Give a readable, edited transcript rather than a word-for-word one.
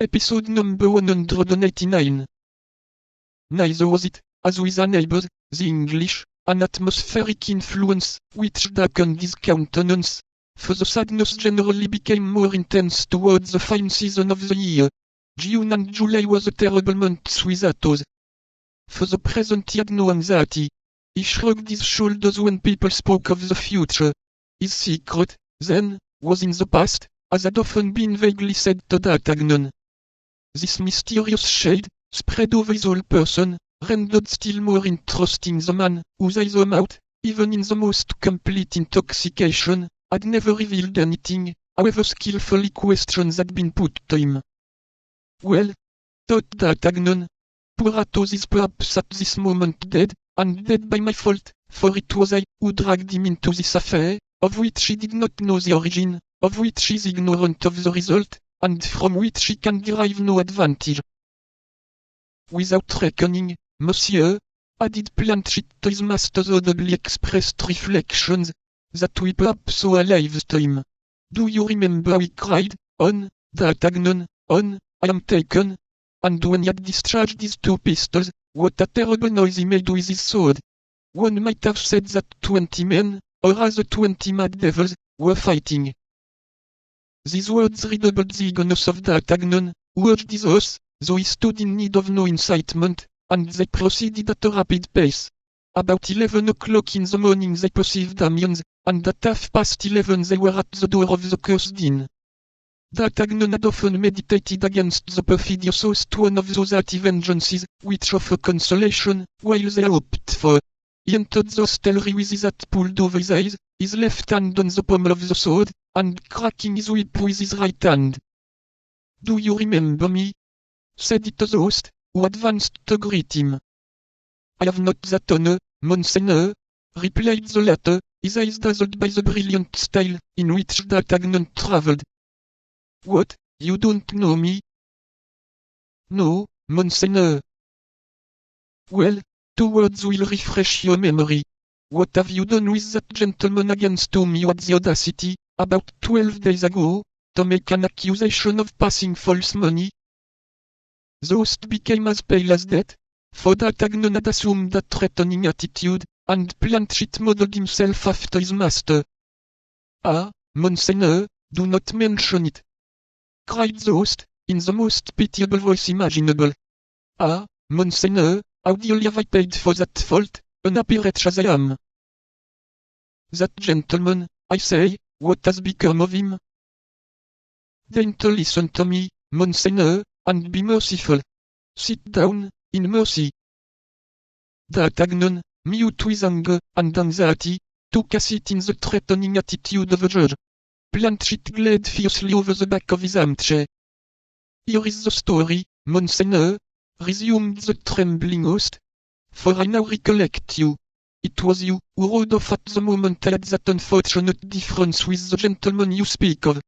Episode number 189. Neither was it, as with enabled, the English, an atmospheric influence, which darkened his countenance, for the sadness generally became more intense towards the fine season of the year. June and July was a terrible months with Athos. For the present he had no anxiety. He shrugged his shoulders when people spoke of the future. His secret, then, was in the past, as had often been vaguely said to D'Artagnan. This mysterious shade, spread over his whole person, rendered still more interesting the man, whose eyes out, even in the most complete intoxication, had never revealed anything, however skillfully questions had been put to him. Well, thought D'Artagnan, poor Athos is perhaps at this moment dead, and dead by my fault, for it was I who dragged him into this affair, of which he did not know the origin, of which he is ignorant of the result, and from which he can derive no advantage. Without reckoning, monsieur, added Planchet to his master's audibly expressed reflections, that we perhaps owe our lives to him. Do you remember how he cried, "On, D'Artagnan, on, I am taken"? And when he had discharged his 2 pistols, what a terrible noise he made with his sword. One might have said that 20 men, or rather 20 mad devils, were fighting. These words redoubled the eagerness of D'Artagnan, who urged his horse, though he stood in need of no incitement, and they proceeded at a rapid pace. About 11 o'clock in the morning they perceived Amiens, and at 11:30 they were at the door of the cursed inn. D'Artagnan had often meditated against the perfidious host one of those hearty vengeances, which offer consolation, while they hoped for. He entered the hostelry with his hat pulled over his eyes, his left hand on the pommel of the sword, and cracking his whip with his right hand. "Do you remember me?" said he to the host, who advanced to greet him. "I have not that honor, monseigneur," replied the latter, his eyes dazzled by the brilliant style in which D'Artagnan travelled. "What, you don't know me?" "No, monseigneur." "Well, 2 words will refresh your memory. What have you done with that gentleman against whom you had the audacity, about 12 days ago, to make an accusation of passing false money?" The host became as pale as death, for D'Artagnan had assumed a threatening attitude, and Planchet modelled himself after his master. "Ah, monseigneur, do not mention it," cried the host, in the most pitiable voice imaginable. "Ah, monseigneur, how dearly have I paid for that fault, unhappy wretch as I am." "That gentleman, I say, what has become of him?" "Deign to listen to me, monseigneur, and be merciful. Sit down, in mercy." D'Artagnan, mute with anger and anxiety, took a seat in the threatening attitude of a judge. Planchet glared fiercely over the back of his armchair. "Here is the story, monseigneur," resumed the trembling host, "for I now recollect you. It was you who rode off at the moment I had that unfortunate difference with the gentleman you speak of.